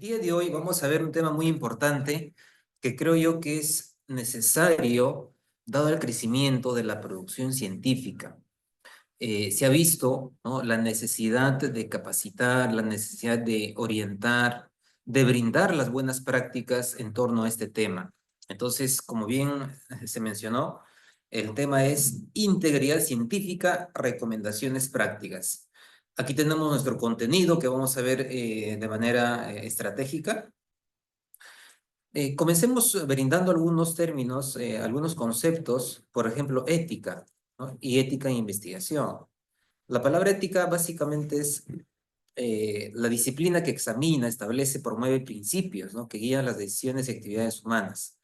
día de hoy vamos a ver un tema muy importante que creo yo que es necesario dado el crecimiento de la producción científica. Se ha visto, ¿no?, la necesidad de capacitar, la necesidad de orientar, de brindar las buenas prácticas en torno a este tema. Entonces, como bien se mencionó, el tema es integridad científica, recomendaciones prácticas. Aquí tenemos nuestro contenido que vamos a ver de manera estratégica. Comencemos brindando algunos términos, algunos conceptos, por ejemplo, ética, ¿no? Y ética en investigación. La palabra ética básicamente es la disciplina que examina, establece, promueve principios, ¿no?, que guían las decisiones y actividades humanas.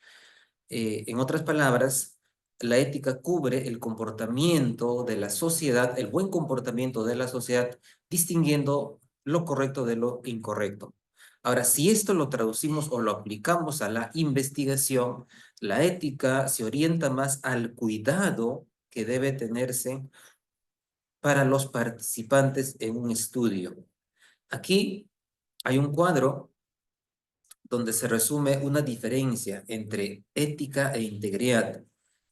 En otras palabras, la ética cubre el comportamiento de la sociedad, el buen comportamiento de la sociedad, distinguiendo lo correcto de lo incorrecto. Ahora, si esto lo traducimos o lo aplicamos a la investigación, la ética se orienta más al cuidado que debe tenerse para los participantes en un estudio. Aquí hay un cuadro donde se resume una diferencia entre ética e integridad.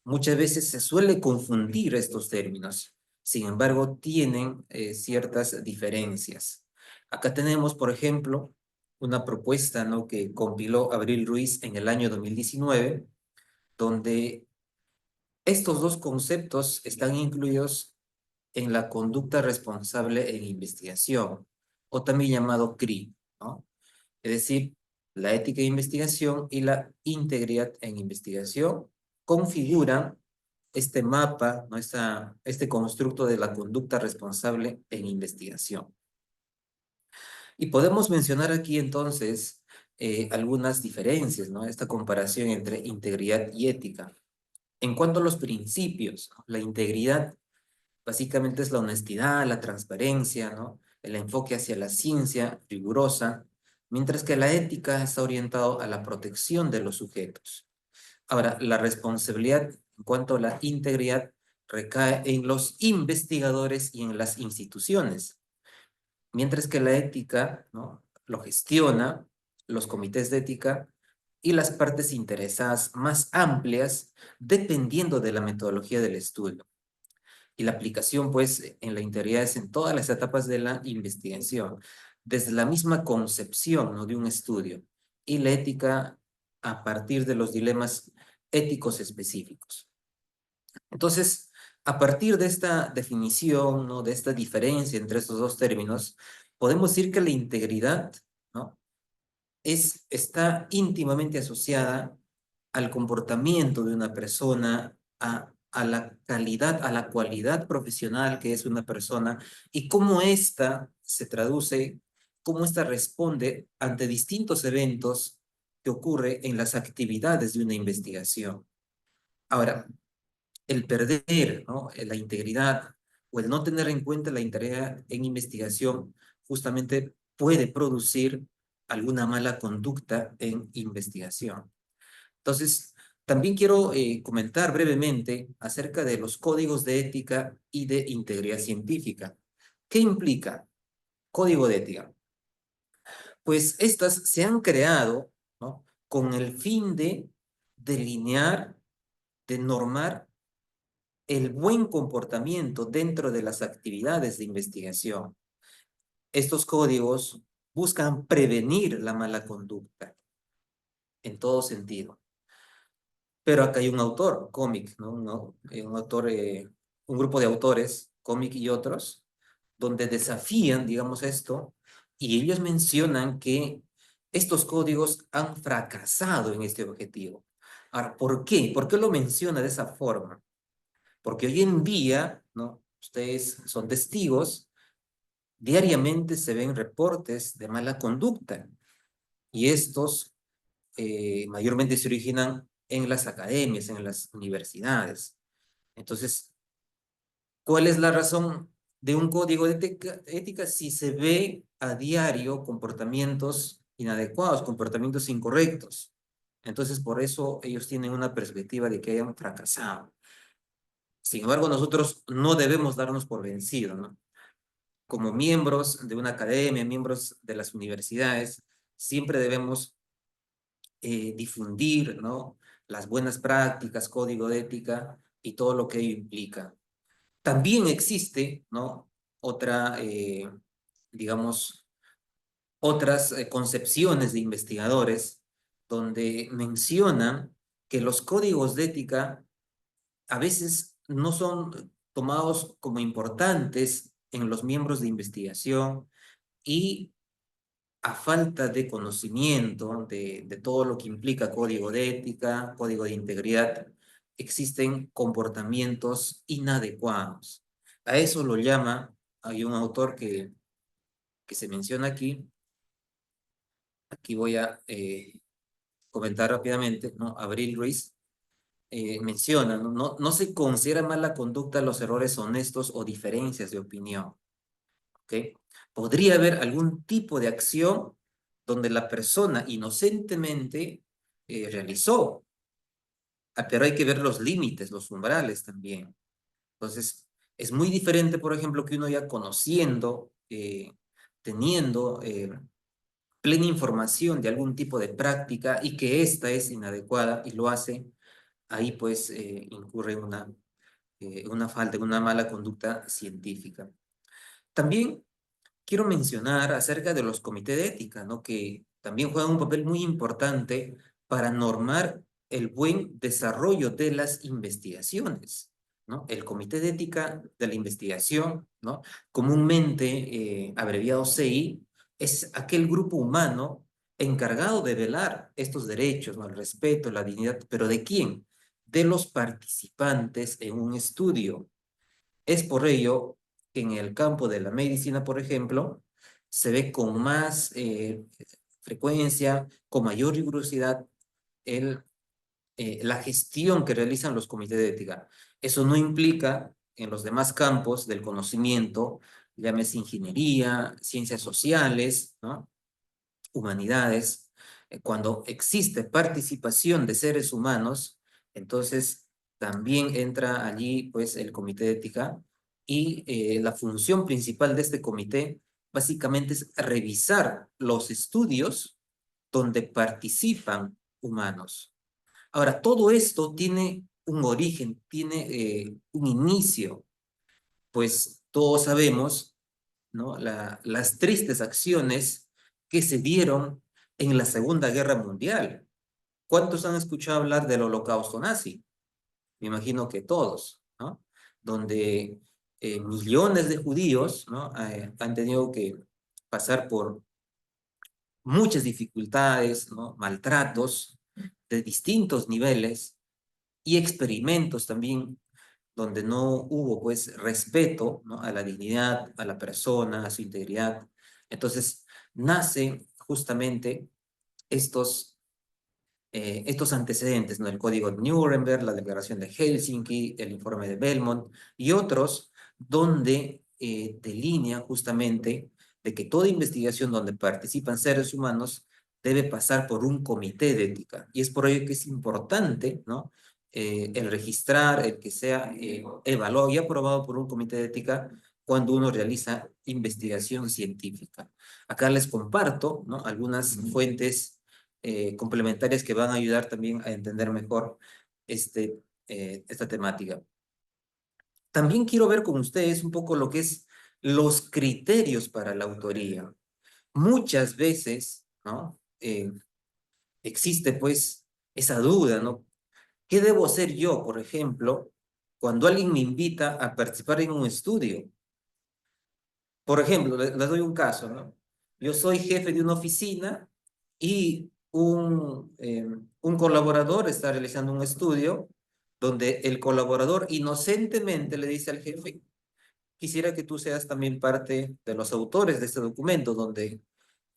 Muchas veces se suele confundir estos términos, sin embargo, tienen ciertas diferencias. Acá tenemos, por ejemplo, una propuesta, ¿no?, que compiló Abril Ruiz en el año 2019, donde estos dos conceptos están incluidos en la conducta responsable en investigación, o también llamado CRI, ¿no? Es decir, la ética de investigación y la integridad en investigación configuran este mapa, ¿no?, este constructo de la conducta responsable en investigación. Y podemos mencionar aquí entonces algunas diferencias, ¿no?, esta comparación entre integridad y ética. En cuanto a los principios, ¿no?, la integridad básicamente es la honestidad, la transparencia, ¿no?, el enfoque hacia la ciencia rigurosa, mientras que la ética está orientado a la protección de los sujetos. Ahora, la responsabilidad en cuanto a la integridad recae en los investigadores y en las instituciones, mientras que la ética, ¿no?, lo gestiona los comités de ética y las partes interesadas más amplias, dependiendo de la metodología del estudio. Y la aplicación, pues, en la integridad es en todas las etapas de la investigación, desde la misma concepción, ¿no?, de un estudio, y la ética a partir de los dilemas éticos específicos. Entonces, a partir de esta definición, ¿no?, de esta diferencia entre estos dos términos, podemos decir que la integridad, ¿no?, está íntimamente asociada al comportamiento de una persona, a la calidad, a la cualidad profesional que es una persona y cómo ésta se traduce, cómo ésta responde ante distintos eventos que ocurre en las actividades de una investigación. Ahora, el perder, ¿no?, la integridad o el no tener en cuenta la integridad en investigación justamente puede producir alguna mala conducta en investigación. Entonces, también quiero comentar brevemente acerca de los códigos de ética y de integridad científica. ¿Qué implica código de ética? Pues estas se han creado, ¿no?, con el fin de delinear, de normar el buen comportamiento dentro de las actividades de investigación. Estos códigos buscan prevenir la mala conducta en todo sentido. Pero acá hay un autor, cómic, ¿no? Un autor, un grupo de autores, cómic y otros, donde desafían, digamos, esto, y ellos mencionan que estos códigos han fracasado en este objetivo. Ahora, ¿por qué? ¿Por qué lo menciona de esa forma? Porque hoy en día, ¿no?, ustedes son testigos, diariamente se ven reportes de mala conducta, y estos mayormente se originan en las academias, en las universidades. Entonces, ¿cuál es la razón de un código de ética si se ve a diario comportamientos inadecuados, comportamientos incorrectos? Entonces, por eso ellos tienen una perspectiva de que hayan fracasado. Sin embargo, nosotros no debemos darnos por vencidos, ¿no? Como miembros de una academia, miembros de las universidades, siempre debemos difundir, ¿no? Las buenas prácticas, código de ética y todo lo que ello implica. También existe, ¿no? Otra, digamos, otras concepciones de investigadores donde mencionan que los códigos de ética a veces no son tomados como importantes en los miembros de investigación y a falta de conocimiento de todo lo que implica código de ética, código de integridad, existen comportamientos inadecuados. A eso lo llama, hay un autor que se menciona aquí, aquí voy a comentar rápidamente, ¿no? Abril Ruiz menciona, ¿no? No se considera mala conducta los errores honestos o diferencias de opinión, ¿ok? Podría haber algún tipo de acción donde la persona inocentemente realizó, pero hay que ver los límites, los umbrales también. Entonces, es muy diferente, por ejemplo, que uno ya conociendo, teniendo plena información de algún tipo de práctica y que ésta es inadecuada y lo hace, ahí pues incurre en una falta, en una mala conducta científica. También quiero mencionar acerca de los comités de ética, ¿no? Que también juegan un papel muy importante para normar el buen desarrollo de las investigaciones, ¿no? El comité de ética de la investigación, ¿no? Comúnmente abreviado CI, es aquel grupo humano encargado de velar estos derechos, ¿no? El respeto, la dignidad, pero ¿de quién? De los participantes en un estudio. Es por ello que en el campo de la medicina, por ejemplo, se ve con más frecuencia, con mayor rigurosidad, el, la gestión que realizan los comités de ética. Eso no implica en los demás campos del conocimiento, llámese ingeniería, ciencias sociales, ¿no? Humanidades, cuando existe participación de seres humanos, entonces también entra allí pues el comité de ética y la función principal de este comité básicamente es revisar los estudios donde participan humanos. Ahora, todo esto tiene un origen, tiene un inicio, pues todos sabemos, ¿no? Las tristes acciones que se dieron en la Segunda Guerra Mundial. ¿Cuántos han escuchado hablar del Holocausto nazi? Me imagino que todos, ¿no? Donde millones de judíos, ¿no? Han tenido que pasar por muchas dificultades, ¿no? Maltratos de distintos niveles y experimentos también donde no hubo pues respeto, ¿no? A la dignidad, a la persona, a su integridad. Entonces, nace justamente estos antecedentes, ¿no? El Código de Nuremberg, la Declaración de Helsinki, el informe de Belmont y otros donde delinea justamente de que toda investigación donde participan seres humanos debe pasar por un comité de ética. Y es por ello que es importante, ¿no? El registrar, el que sea evaluado y aprobado por un comité de ética cuando uno realiza investigación científica. Acá les comparto, ¿no? Algunas fuentes complementarias que van a ayudar también a entender mejor esta temática. También quiero ver con ustedes un poco lo que es los criterios para la autoría. Muchas veces, ¿no? Existe pues esa duda, ¿no? ¿Qué debo hacer yo, por ejemplo, cuando alguien me invita a participar en un estudio? Por ejemplo, les doy un caso, ¿no? Yo soy jefe de una oficina y un colaborador está realizando un estudio donde el colaborador inocentemente le dice al jefe, quisiera que tú seas también parte de los autores de este documento, donde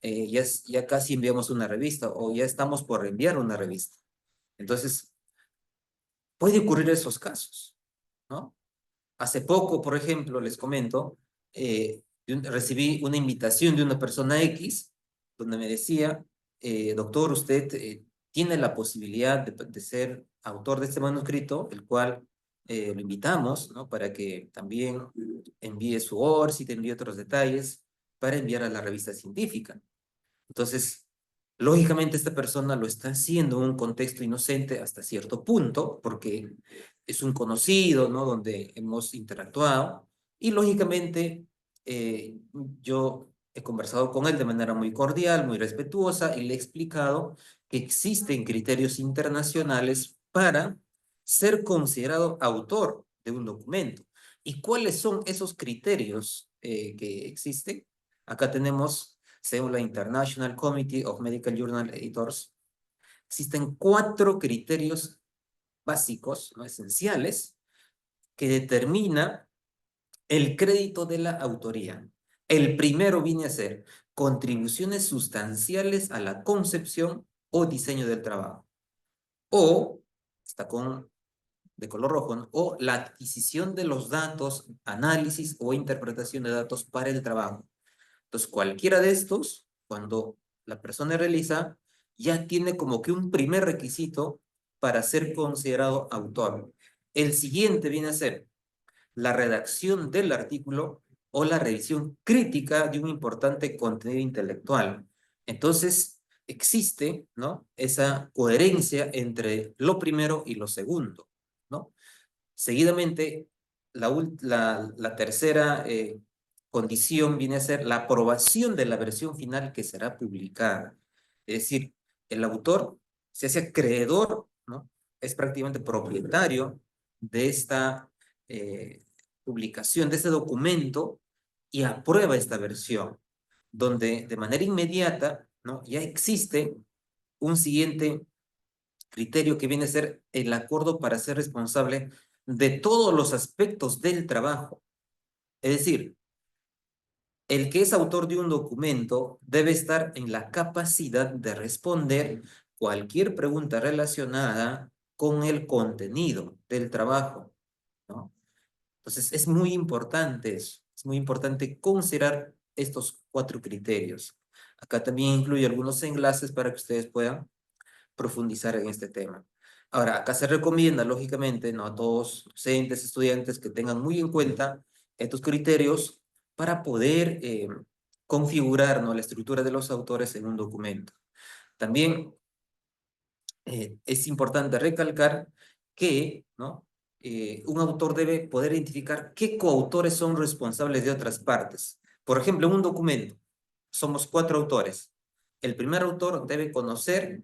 ya casi enviamos una revista o ya estamos por enviar una revista. Entonces, puede ocurrir esos casos, ¿no? Hace poco, por ejemplo, les comento, recibí una invitación de una persona X, donde me decía, doctor, usted tiene la posibilidad de ser autor de este manuscrito, el cual lo invitamos, ¿no? Para que también envíe su ORCID, envíe otros detalles, para enviar a la revista científica. Entonces, Lógicamente, esta persona lo está haciendo en un contexto inocente hasta cierto punto, porque es un conocido, ¿no? Donde hemos interactuado. Y lógicamente, yo he conversado con él de manera muy cordial, muy respetuosa, y le he explicado que existen criterios internacionales para ser considerado autor de un documento. ¿Y cuáles son esos criterios que existen? Acá tenemos, según la International Committee of Medical Journal Editors, existen 4 criterios básicos, ¿no? Esenciales, que determina el crédito de la autoría. El primero viene a ser contribuciones sustanciales a la concepción o diseño del trabajo. O, está con de color rojo, ¿no? O la adquisición de los datos, análisis o interpretación de datos para el trabajo. Entonces, cualquiera de estos, cuando la persona realiza, ya tiene como que un primer requisito para ser considerado autor. El siguiente viene a ser la redacción del artículo o la revisión crítica de un importante contenido intelectual. Entonces, existe, ¿no? Esa coherencia entre lo primero y lo segundo, ¿no? Seguidamente, la tercera condición viene a ser la aprobación de la versión final que será publicada. Es decir, el autor se hace acreedor, ¿no? Es prácticamente propietario de esta eh, publicación, de este documento, y aprueba esta versión, donde de manera inmediata, ¿no? Ya existe un siguiente criterio que viene a ser el acuerdo para ser responsable de todos los aspectos del trabajo. Es decir, el que es autor de un documento debe estar en la capacidad de responder cualquier pregunta relacionada con el contenido del trabajo, ¿no? Entonces, es muy importante eso, es muy importante considerar estos 4 criterios. Acá también incluye algunos enlaces para que ustedes puedan profundizar en este tema. Ahora, acá se recomienda, lógicamente, ¿no? A todos docentes, estudiantes que tengan muy en cuenta estos criterios para poder configurar, ¿no? La estructura de los autores en un documento. También es importante recalcar que, ¿no? Un autor debe poder identificar qué coautores son responsables de otras partes. Por ejemplo, en un documento somos 4 autores. El primer autor debe conocer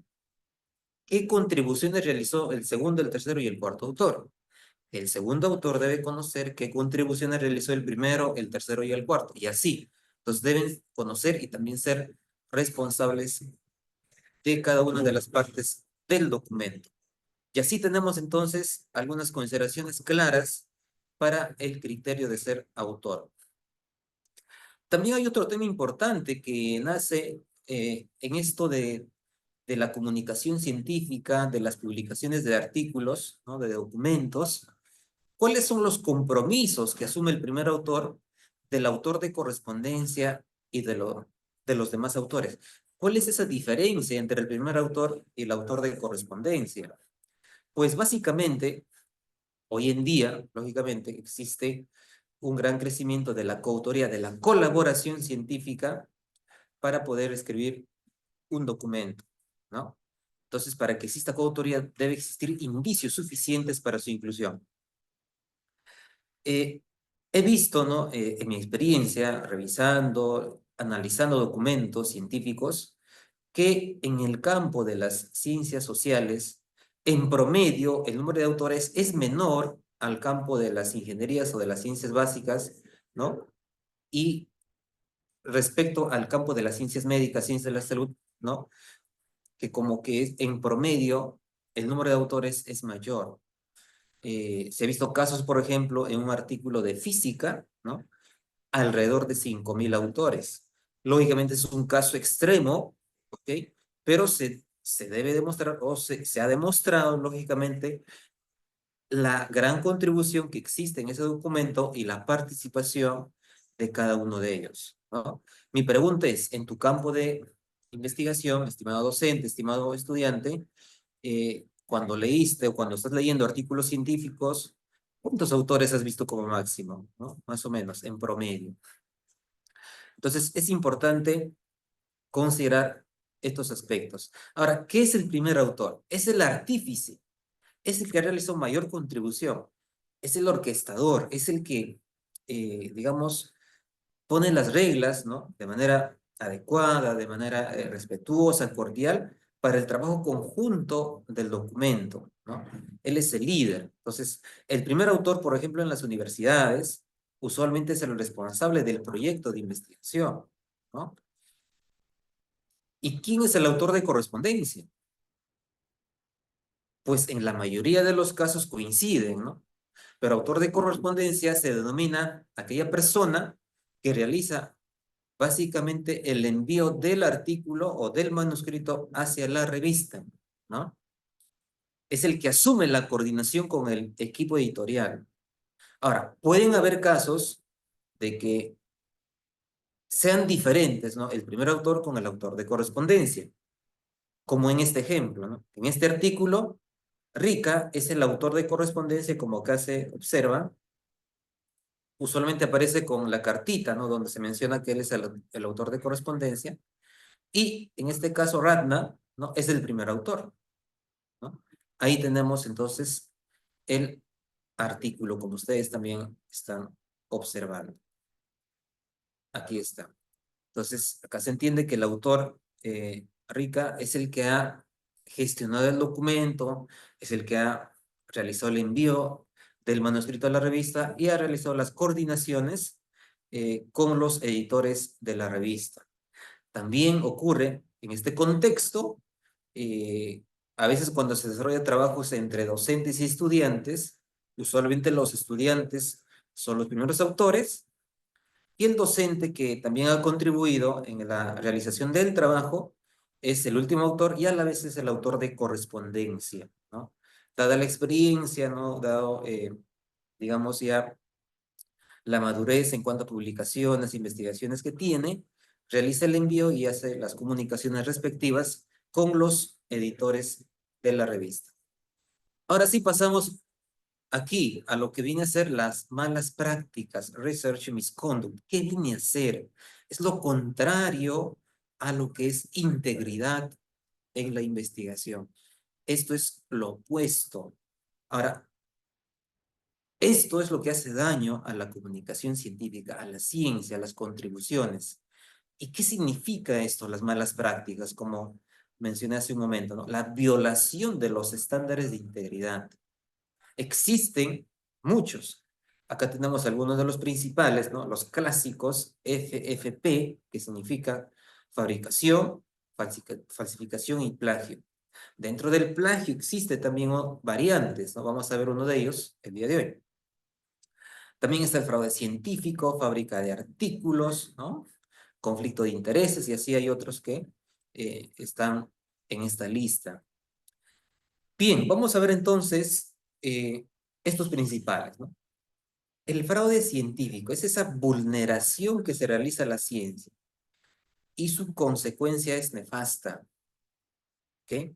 qué contribuciones realizó el segundo, el tercero y el cuarto autor. El segundo autor debe conocer qué contribuciones realizó el primero, el tercero y el cuarto, y así. Entonces deben conocer y también ser responsables de cada una de las partes del documento. Y así tenemos entonces algunas consideraciones claras para el criterio de ser autor. También hay otro tema importante que nace en esto de la comunicación científica, de las publicaciones de artículos, ¿no? De documentos. ¿Cuáles son los compromisos que asume el primer autor del autor de correspondencia y de los demás autores? ¿Cuál es esa diferencia entre el primer autor y el autor de correspondencia? Pues básicamente, hoy en día, lógicamente, existe un gran crecimiento de la coautoría, de la colaboración científica para poder escribir un documento, ¿no? Entonces, para que exista coautoría, debe existir indicios suficientes para su inclusión. Eh, He visto, ¿no? En mi experiencia, revisando, analizando documentos científicos, que en el campo de las ciencias sociales, en promedio, el número de autores es menor al campo de las ingenierías o de las ciencias básicas, ¿no? Y respecto al campo de las ciencias médicas, ciencias de la salud, ¿no? Que como que es, en promedio el número de autores es mayor. Se ha visto casos, por ejemplo, en un artículo de física, ¿no? Alrededor de 5.000 autores. Lógicamente es un caso extremo, ¿ok? Pero se debe demostrar, o se ha demostrado, lógicamente, la gran contribución que existe en ese documento y la participación de cada uno de ellos, ¿no? Mi pregunta es, en tu campo de investigación, estimado docente, estimado estudiante, cuando leíste o cuando estás leyendo artículos científicos, ¿cuántos autores has visto como máximo, ¿no? Más o menos, en promedio. Entonces, es importante considerar estos aspectos. Ahora, ¿qué es el primer autor? Es el artífice, es el que realizó mayor contribución, es el orquestador, es el que, digamos, pone las reglas, ¿no? De manera adecuada, de manera respetuosa, cordial, para el trabajo conjunto del documento, ¿no? Él es el líder. Entonces, el primer autor, por ejemplo, en las universidades, usualmente es el responsable del proyecto de investigación, ¿no? ¿Y quién es el autor de correspondencia? Pues en la mayoría de los casos coinciden, ¿no? Pero autor de correspondencia se denomina aquella persona que realiza básicamente el envío del artículo o del manuscrito hacia la revista, ¿no? Es el que asume la coordinación con el equipo editorial. Ahora, pueden haber casos de que sean diferentes, ¿no? El primer autor con el autor de correspondencia, como en este ejemplo, ¿no? En este artículo, Rica es el autor de correspondencia, como acá se observa, usualmente aparece con la cartita, ¿no? Donde se menciona que él es el autor de correspondencia, y en este caso Ratna, ¿no? Es el primer autor, ¿no? Ahí tenemos entonces el artículo, como ustedes también están observando. Aquí está. Entonces, acá se entiende que el autor Rica es el que ha gestionado el documento, es el que ha realizado el envío del manuscrito a la revista y ha realizado las coordinaciones con los editores de la revista. También ocurre en este contexto, eh, a veces cuando se desarrolla trabajos entre docentes y estudiantes, usualmente los estudiantes son los primeros autores y el docente que también ha contribuido en la realización del trabajo es el último autor y a la vez es el autor de correspondencia, ¿no? Dada la experiencia, ¿no? Dado, digamos, ya la madurez en cuanto a publicaciones, investigaciones que tiene, realiza el envío y hace las comunicaciones respectivas con los editores de la revista. Ahora sí pasamos aquí a lo que viene a ser las malas prácticas, research misconduct. ¿Qué viene a ser? Es lo contrario a lo que es integridad en la investigación. Esto es lo opuesto. Ahora, esto es lo que hace daño a la comunicación científica, a la ciencia, a las contribuciones. ¿Y qué significa esto, las malas prácticas? Como mencioné hace un momento, ¿no? La violación de los estándares de integridad. Existen muchos. Acá tenemos algunos de los principales, ¿no? Los clásicos FFP, que significa fabricación, falsificación y plagio. Dentro del plagio existe también variantes, ¿no? Vamos a ver uno de ellos el día de hoy. También está el fraude científico, fábrica de artículos, ¿no? Conflicto de intereses y así hay otros que están en esta lista. Bien, vamos a ver entonces estos principales, ¿no? El fraude científico es esa vulneración que se realiza a la ciencia y su consecuencia es nefasta, ¿ok?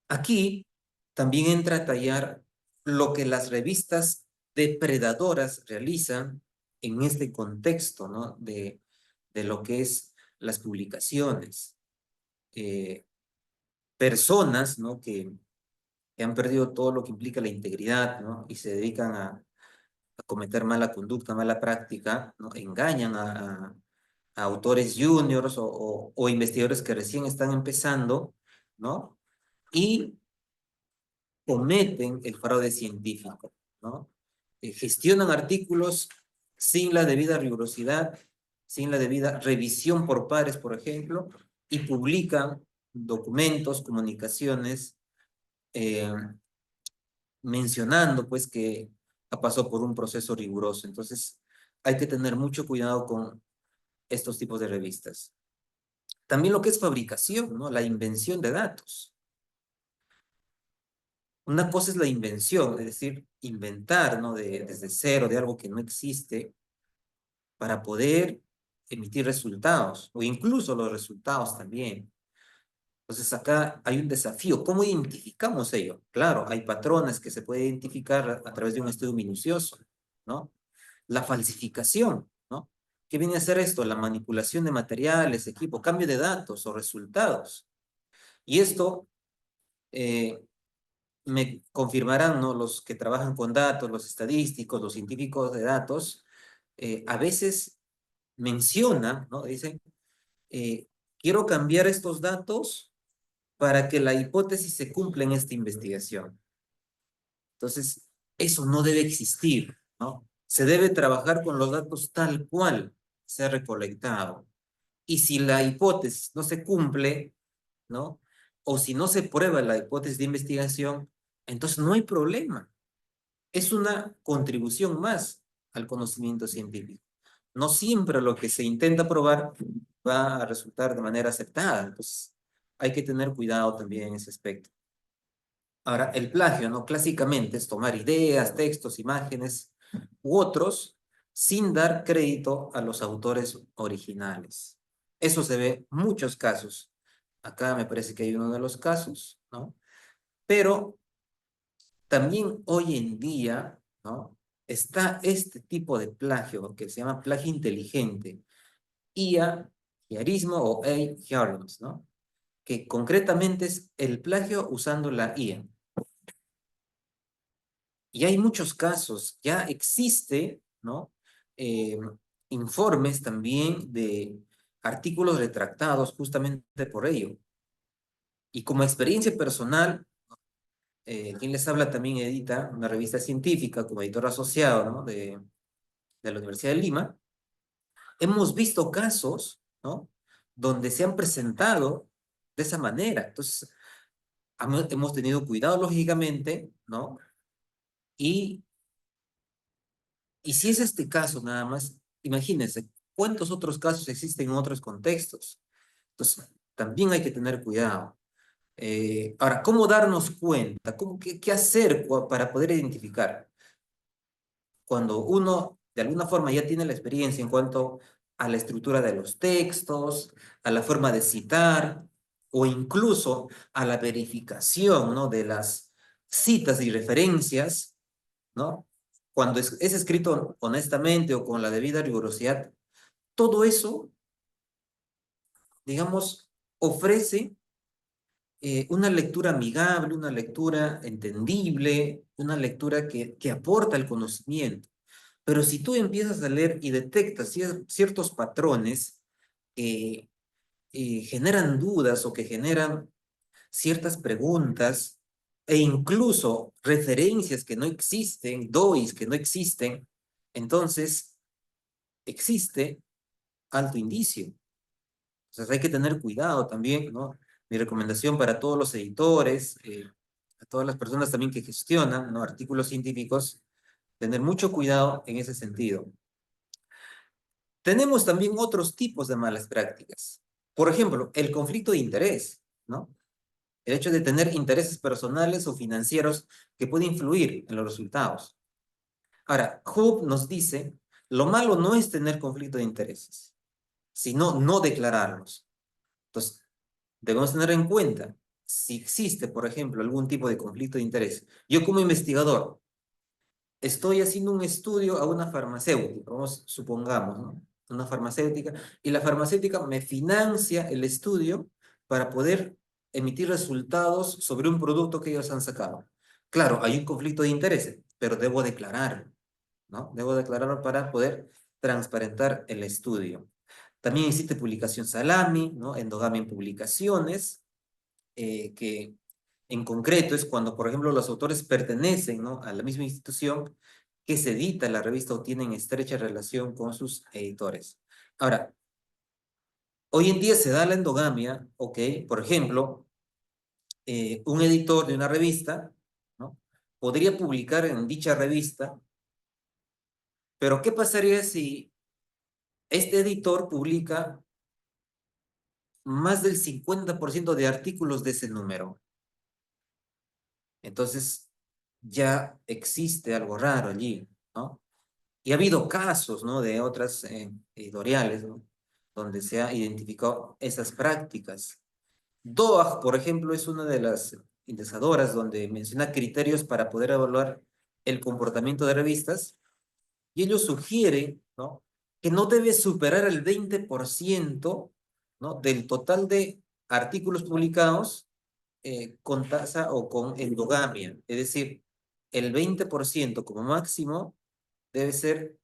Aquí también entra a tallar lo que las revistas depredadoras realizan en este contexto, ¿no? De lo que es las publicaciones. Personas, ¿no? Que han perdido todo lo que implica la integridad, ¿no? Y se dedican a cometer mala conducta, mala práctica, ¿no? Engañan a autores juniors o investigadores que recién están empezando, ¿no? Y cometen el fraude científico, ¿no? Gestionan artículos sin la debida rigurosidad, sin la debida revisión por pares, por ejemplo, y publican documentos, comunicaciones, eh, mencionando pues que ha pasado por un proceso riguroso. Entonces, hay que tener mucho cuidado con estos tipos de revistas. También lo que es fabricación, ¿no? La invención de datos. Una cosa es la invención, es decir, inventar, ¿no? Desde cero, de algo que no existe, para poder emitir resultados, o incluso los resultados también. Entonces acá hay un desafío. ¿Cómo identificamos ello? Claro, hay patrones que se pueden identificar a través de un estudio minucioso, ¿no? La falsificación, ¿no? ¿Qué viene a hacer esto? La manipulación de materiales, equipo, cambio de datos o resultados. Y esto eh, me confirmarán, ¿no? Los que trabajan con datos, los estadísticos, los científicos de datos, a veces mencionan, ¿no? Dicen, eh, quiero cambiar estos datos para que la hipótesis se cumpla en esta investigación. Entonces, eso no debe existir, ¿no? Se debe trabajar con los datos tal cual se ha recolectado. Y si la hipótesis no se cumple, ¿no? O si no se prueba la hipótesis de investigación, entonces no hay problema. Es una contribución más al conocimiento científico. No siempre lo que se intenta probar va a resultar de manera aceptada. Entonces, hay que tener cuidado también en ese aspecto. Ahora, el plagio, ¿no? Clásicamente es tomar ideas, textos, imágenes u otros sin dar crédito a los autores originales. Eso se ve en muchos casos. Acá me parece que hay uno de los casos, ¿no? Pero también hoy en día, ¿no? Está este tipo de plagio que se llama plagio inteligente, IA, iarismo o A-Hearings, ¿no? Que concretamente es el plagio usando la IA. Y hay muchos casos, ya existe, ¿no? Eh, Informes también de artículos retractados justamente por ello. Y como experiencia personal, quien les habla también edita una revista científica como editor asociado, ¿no? De la Universidad de Lima. Hemos visto casos, ¿no? Donde se han presentado de esa manera. Entonces, hemos tenido cuidado, lógicamente, ¿no? Y Y si es este caso nada más, imagínense, ¿cuántos otros casos existen en otros contextos? Entonces, también hay que tener cuidado. Ahora, ¿cómo darnos cuenta? ¿Qué hacer para poder identificar? Cuando uno de alguna forma ya tiene la experiencia en cuanto a la estructura de los textos, a la forma de citar, o incluso a la verificación, ¿no? De las citas y referencias, ¿no? Cuando es escrito honestamente o con la debida rigurosidad, todo eso, digamos, ofrece una lectura amigable, una lectura entendible, una lectura que aporta el conocimiento. Pero si tú empiezas a leer y detectas ciertos patrones que generan dudas o que generan ciertas preguntas e incluso referencias que no existen, DOIs que no existen, entonces existe alto indicio. Entonces hay que tener cuidado también, ¿no? Mi recomendación para todos los editores, a todas las personas también que gestionan, ¿no? Artículos científicos, tener mucho cuidado en ese sentido. Tenemos también otros tipos de malas prácticas. Por ejemplo, el conflicto de interés, ¿no? El hecho de tener intereses personales o financieros que pueden influir en los resultados. Ahora, Hub nos dice, lo malo no es tener conflicto de intereses, sino no declararlos. Entonces, debemos tener en cuenta si existe, por ejemplo, algún tipo de conflicto de interés. Yo como investigador estoy haciendo un estudio a una farmacéutica, vamos, supongamos, ¿no? Una farmacéutica, y la farmacéutica me financia el estudio para poder emitir resultados sobre un producto que ellos han sacado. Claro, hay un conflicto de intereses, pero debo declarar, ¿no? Debo declararlo para poder transparentar el estudio. También existe publicación salami, ¿no? Endogamia en publicaciones, que en concreto es cuando, por ejemplo, los autores pertenecen, ¿no? A la misma institución que se edita la revista o tienen estrecha relación con sus editores. Ahora, hoy en día se da la endogamia, ¿ok? Por ejemplo, un editor de una revista, ¿no? Podría publicar en dicha revista, pero ¿qué pasaría si este editor publica más del 50% de artículos de ese número? Entonces, ya existe algo raro allí, ¿no? Y ha habido casos, ¿no? De otras editoriales, ¿no? Donde se ha identificado esas prácticas. DOAG, por ejemplo, es una de las indexadoras donde menciona criterios para poder evaluar el comportamiento de revistas y ellos sugieren, ¿no? que no debe superar el 20%, ¿no?, del total de artículos publicados con tasa o con endogamia. Es decir, el 20% como máximo debe ser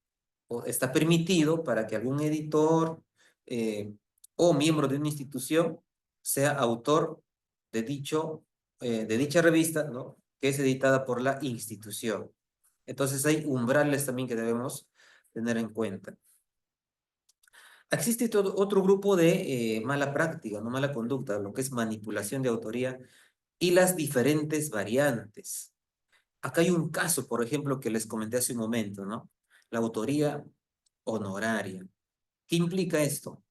o está permitido para que algún editor eh, o miembro de una institución sea autor de, de dicha revista, ¿no?, que es editada por la institución. Entonces hay umbrales también que debemos tener en cuenta. Existe todo otro grupo de mala práctica, no mala conducta, lo que es manipulación de autoría y las diferentes variantes. Acá hay un caso, por ejemplo, que les comenté hace un momento, ¿no? La autoría honoraria. ¿Qué implica esto?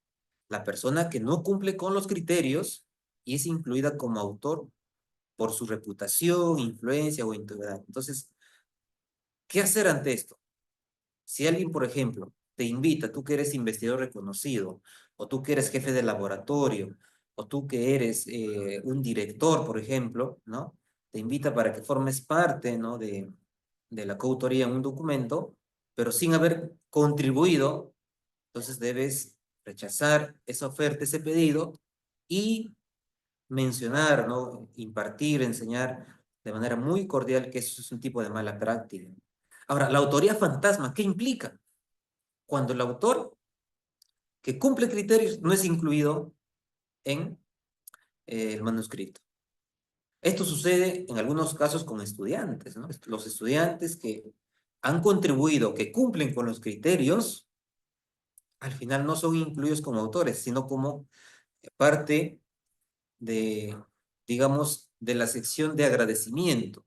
La persona que no cumple con los criterios y es incluida como autor por su reputación, influencia o integridad. Entonces, ¿qué hacer ante esto? Si alguien, por ejemplo, te invita, tú que eres investigador reconocido, o tú que eres jefe de laboratorio, o tú que eres un director, por ejemplo, ¿no? Te invita para que formes parte, ¿no?, de la coautoría en un documento, pero sin haber contribuido, entonces debes rechazar esa oferta, ese pedido, y mencionar, ¿no?, impartir, enseñar de manera muy cordial que eso es un tipo de mala práctica. Ahora, la autoría fantasma, ¿qué implica? Cuando el autor que cumple criterios no es incluido en el manuscrito. Esto sucede en algunos casos con estudiantes, ¿no? Los estudiantes que han contribuido, que cumplen con los criterios, al final no son incluidos como autores, sino como parte de, digamos, de la sección de agradecimiento.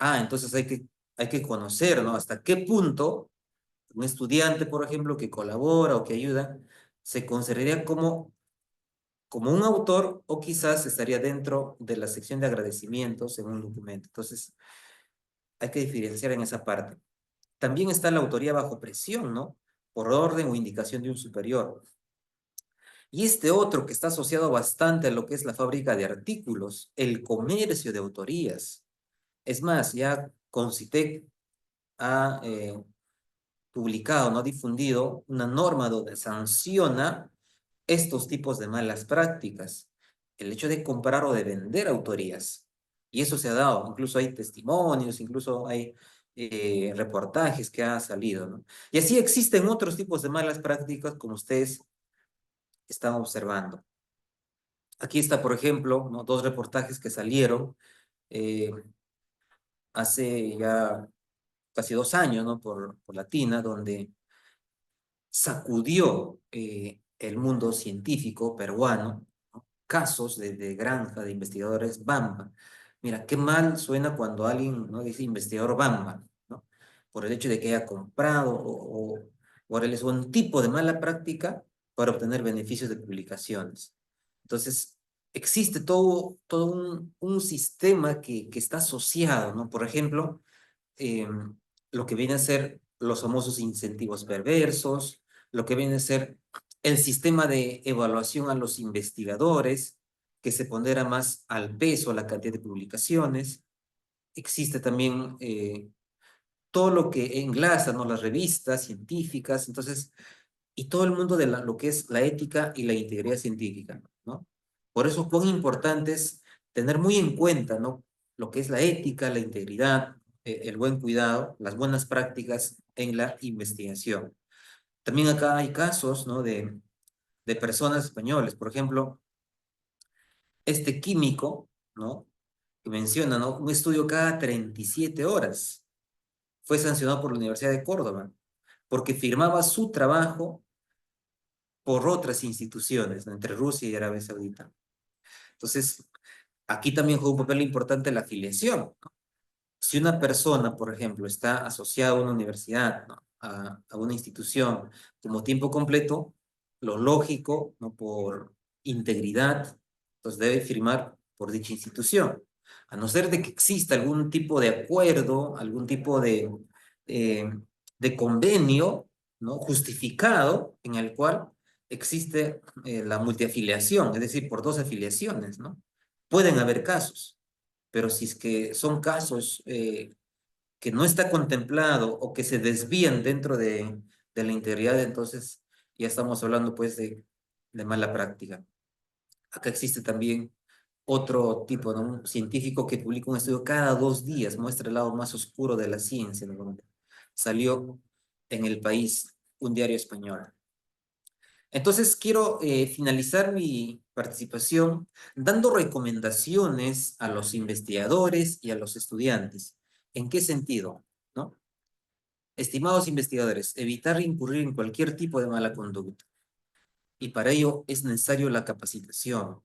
Entonces hay que conocer, ¿no?, hasta qué punto un estudiante, por ejemplo, que colabora o que ayuda, se consideraría como un autor o quizás estaría dentro de la sección de agradecimientos en un documento. Entonces, hay que diferenciar en esa parte. También está la autoría bajo presión, ¿no? Por orden o indicación de un superior. Y este otro que está asociado bastante a lo que es la fábrica de artículos, el comercio de autorías. Es más, ya Concitec ha publicado, no difundido, una norma donde sanciona estos tipos de malas prácticas. El hecho de comprar o de vender autorías. Y eso se ha dado, incluso hay testimonios, incluso hay reportajes que ha salido, ¿no? Y así existen otros tipos de malas prácticas como ustedes están observando. Aquí está, por ejemplo, ¿no?, dos reportajes que salieron eh, hace ya casi 2 años, ¿no?, por Latina, donde sacudió el mundo científico peruano, ¿no?, casos de granja de investigadores Bamba. Mira, qué mal suena cuando alguien, ¿no?, dice investigador Bamba, ¿no?, por el hecho de que haya comprado o por un tipo de mala práctica para obtener beneficios de publicaciones. Entonces, existe todo un sistema que está asociado, ¿no? Por ejemplo, eh, lo que viene a ser los famosos incentivos perversos, lo que viene a ser el sistema de evaluación a los investigadores, que se pondera más al peso, a la cantidad de publicaciones. Existe también todo lo que enlaza, ¿no?, las revistas científicas, entonces, y todo el mundo de lo que es la ética y la integridad científica, ¿no? Por eso, cuán importante es tener muy en cuenta, ¿no?, lo que es la ética, la integridad, el buen cuidado, las buenas prácticas en la investigación. También acá hay casos, ¿no?, de personas españoles, por ejemplo, este químico, ¿no?, que menciona, ¿no?, un estudio cada 37 horas. Fue sancionado por la Universidad de Córdoba porque firmaba su trabajo por otras instituciones, ¿no?, entre Rusia y Arabia Saudita. Entonces, aquí también juega un papel importante la afiliación, ¿no? Si una persona, por ejemplo, está asociada a una universidad, ¿no?, a una institución como tiempo completo, lo lógico, ¿no?, por integridad, pues debe firmar por dicha institución. A no ser de que exista algún tipo de acuerdo, algún tipo eh, de convenio, ¿no?, justificado en el cual existe la multiafiliación, es decir, por dos afiliaciones, ¿no? Pueden haber casos, pero si es que son casos que no está contemplado o que se desvían dentro de la integridad, entonces ya estamos hablando pues de mala práctica. Acá existe también otro tipo, ¿no? Un científico que publica un estudio cada 2 días, muestra el lado más oscuro de la ciencia, ¿no? Salió en El País, un diario español. Entonces, quiero finalizar mi participación dando recomendaciones a los investigadores y a los estudiantes. ¿En qué sentido? ¿No? Estimados investigadores, evitar incurrir en cualquier tipo de mala conducta. Y para ello es necesario la capacitación.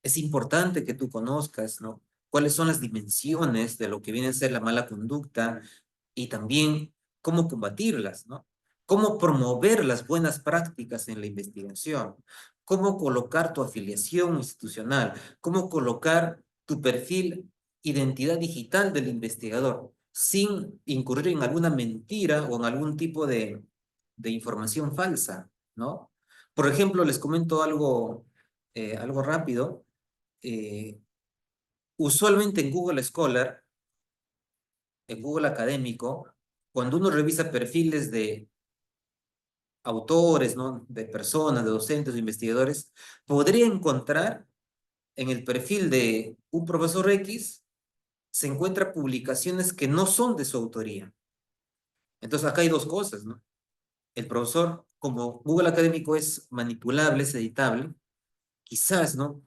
Es importante que tú conozcas, ¿no? Cuáles son las dimensiones de lo que viene a ser la mala conducta y también cómo combatirlas, ¿no? Cómo promover las buenas prácticas en la investigación, cómo colocar tu afiliación institucional, cómo colocar tu perfil, identidad digital del investigador, sin incurrir en alguna mentira o en algún tipo de información falsa, ¿no? Por ejemplo, les comento algo rápido. Eh, Usualmente en Google Scholar, en Google Académico, cuando uno revisa perfiles de autores, ¿no? De personas, de docentes, de investigadores, podría encontrar en el perfil de un profesor X, se encuentra publicaciones que no son de su autoría. Entonces acá hay dos cosas, ¿no? El profesor, como Google Académico es manipulable, es editable, quizás, ¿no?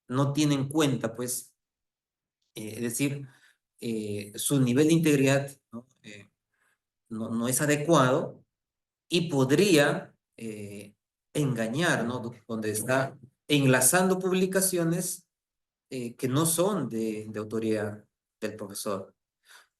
No tiene en cuenta, pues, es decir, su nivel de integridad, ¿no? No es adecuado y podría engañar, ¿no? Donde está enlazando publicaciones que no son de autoría del profesor.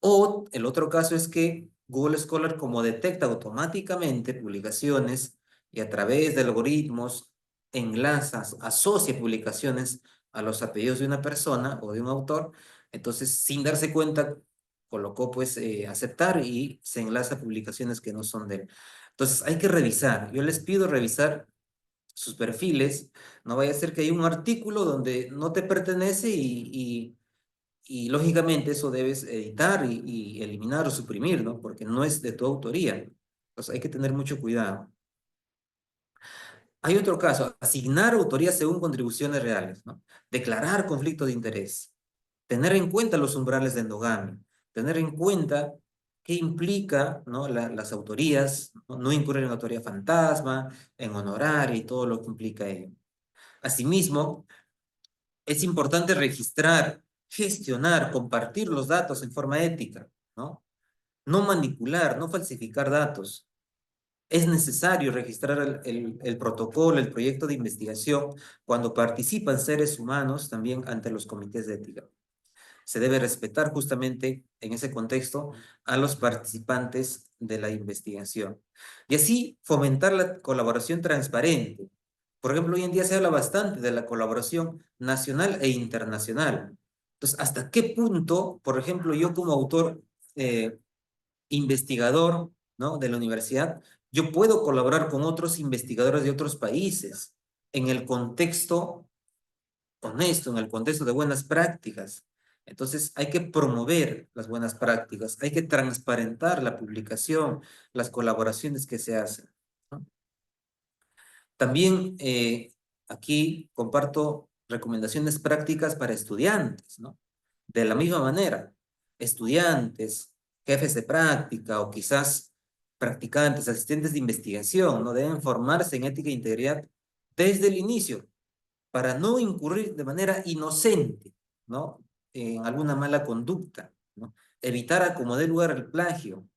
O el otro caso es que Google Scholar, como detecta automáticamente publicaciones y a través de algoritmos enlazas, asocia publicaciones a los apellidos de una persona o de un autor, entonces sin darse cuenta colocó pues aceptar y se enlaza a publicaciones que no son de él. Entonces hay que revisar, yo les pido revisar sus perfiles, no vaya a ser que hay un artículo donde no te pertenece y lógicamente eso debes editar y eliminar o suprimir, ¿no? Porque no es de tu autoría. Entonces hay que tener mucho cuidado. Hay otro caso, asignar autoría según contribuciones reales, ¿no? Declarar conflicto de interés, tener en cuenta los umbrales de endogamia, tener en cuenta qué implica, ¿no? Las autorías, ¿no? No incurrir en autoría fantasma, en honorario y todo lo que implica ello. Asimismo, es importante registrar, gestionar, compartir los datos en forma ética, ¿no? No manipular, no falsificar datos. Es necesario registrar el protocolo, el proyecto de investigación cuando participan seres humanos también ante los comités de ética. Se debe respetar justamente en ese contexto a los participantes de la investigación. Y así fomentar la colaboración transparente. Por ejemplo, hoy en día se habla bastante de la colaboración nacional e internacional. Entonces, ¿hasta qué punto, por ejemplo, yo como autor investigador, ¿no? De la universidad, yo puedo colaborar con otros investigadores de otros países en el contexto honesto, en el contexto de buenas prácticas? Entonces hay que promover las buenas prácticas, hay que transparentar la publicación, las colaboraciones que se hacen, ¿no? También aquí comparto recomendaciones prácticas para estudiantes, ¿no? De la misma manera, estudiantes, jefes de práctica o quizás practicantes, asistentes de investigación, ¿no? Deben formarse en ética e integridad desde el inicio para no incurrir de manera inocente, ¿no? En alguna mala conducta, ¿no? Evitar a como dé lugar el plagio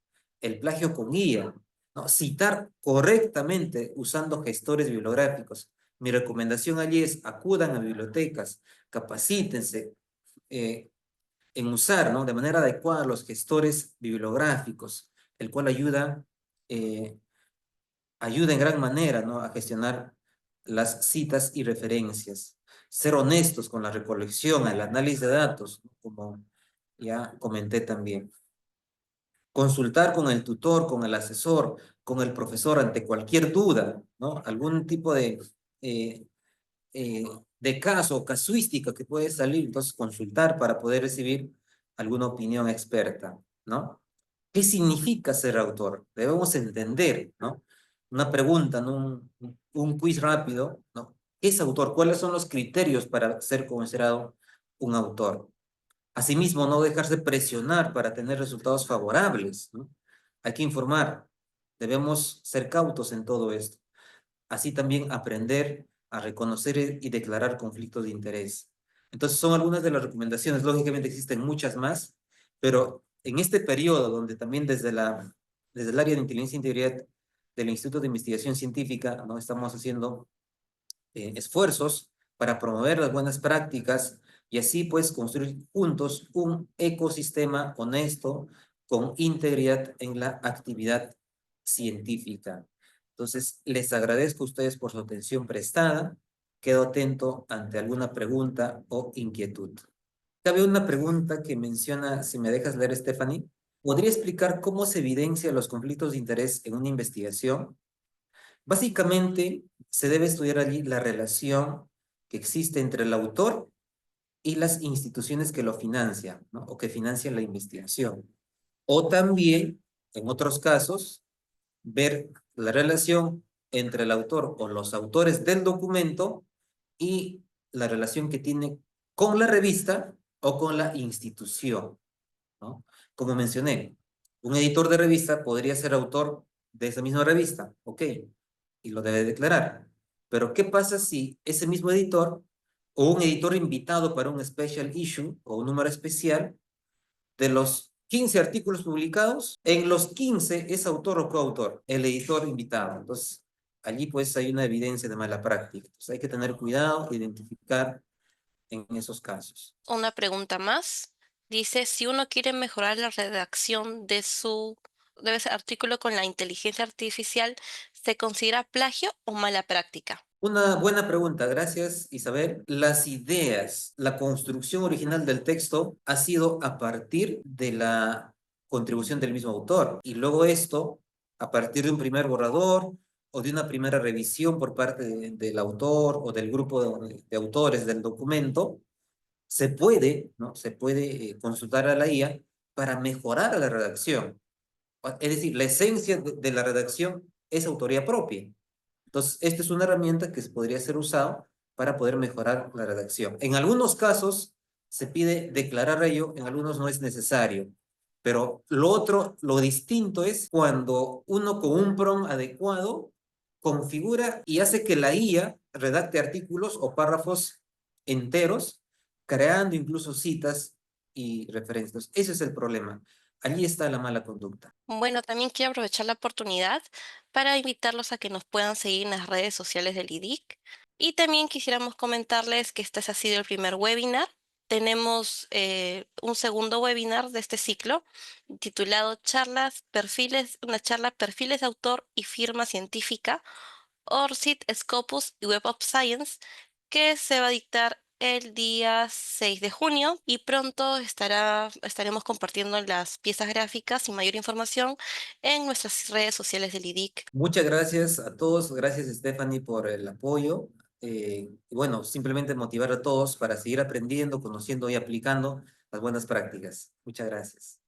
con guía, ¿no? Citar correctamente usando gestores bibliográficos. Mi recomendación allí es acudan a bibliotecas, capacítense en usar, ¿no? De manera adecuada los gestores bibliográficos, el cual eh, ayuda en gran manera, ¿no? A gestionar las citas y referencias. Ser honestos con la recolección, el análisis de datos, ¿no? Como ya comenté también. Consultar con el tutor, con el asesor, con el profesor ante cualquier duda, ¿no? Algún tipo eh, eh, de caso o casuística que puede salir, entonces consultar para poder recibir alguna opinión experta, ¿no? ¿Qué significa ser autor? Debemos entender, ¿no? Una pregunta, ¿no? Un quiz rápido, ¿no? ¿Qué es autor? ¿Cuáles son los criterios para ser considerado un autor? Asimismo, no dejarse presionar para tener resultados favorables, ¿no? Hay que informar, debemos ser cautos en todo esto. Así también aprender a reconocer y declarar conflictos de interés. Entonces, son algunas de las recomendaciones. Lógicamente existen muchas más, pero en este periodo donde también desde el área de inteligencia e integridad del Instituto de Investigación Científica, ¿no? Estamos haciendo esfuerzos para promover las buenas prácticas y así pues construir juntos un ecosistema honesto con integridad en la actividad científica. Entonces, les agradezco a ustedes por su atención prestada. Quedo atento ante alguna pregunta o inquietud. Cabe una pregunta que menciona, si me dejas leer, Stephanie. ¿Podría explicar cómo se evidencian los conflictos de interés en una investigación? Básicamente, se debe estudiar allí la relación que existe entre el autor y las instituciones que lo financian, ¿no? O que financian la investigación. O también, en otros casos, ver la relación entre el autor o los autores del documento y la relación que tiene con la revista o con la institución, ¿no? Como mencioné, un editor de revista podría ser autor de esa misma revista, ok, y lo debe declarar. Pero ¿qué pasa si ese mismo editor o un editor invitado para un special issue o un número especial, de los 15 artículos publicados, en los 15 es autor o coautor, el editor invitado? Entonces, allí pues hay una evidencia de mala práctica. Entonces, hay que tener cuidado, identificar en esos casos. Una pregunta más. Dice, si uno quiere mejorar la redacción de ese artículo con la inteligencia artificial, ¿se considera plagio o mala práctica? Una buena pregunta, gracias Isabel. Las ideas, la construcción original del texto ha sido a partir de la contribución del mismo autor y luego esto, a partir de un primer borrador o de una primera revisión por parte del autor o del grupo de autores del documento, se puede, ¿no? Se puede consultar a la IA para mejorar la redacción. Es decir, la esencia de la redacción es autoría propia. Entonces, esta es una herramienta que podría ser usada para poder mejorar la redacción. En algunos casos se pide declarar ello, en algunos no es necesario. Pero lo otro, lo distinto es cuando uno con un prompt adecuado configura y hace que la IA redacte artículos o párrafos enteros, creando incluso citas y referencias. Ese es el problema. Allí está la mala conducta. Bueno, también quiero aprovechar la oportunidad para invitarlos a que nos puedan seguir en las redes sociales del IDIC. Y también quisiéramos comentarles que este ha sido el primer webinar. Tenemos un segundo webinar de este ciclo titulado una charla Perfiles de autor y firma científica, ORCID, Scopus y Web of Science, que se va a dictar el día 6 de junio y pronto estaremos compartiendo las piezas gráficas y mayor información en nuestras redes sociales del IDIC. Muchas gracias a todos, gracias Stephanie por el apoyo. Y bueno, simplemente motivar a todos para seguir aprendiendo, conociendo y aplicando las buenas prácticas. Muchas gracias.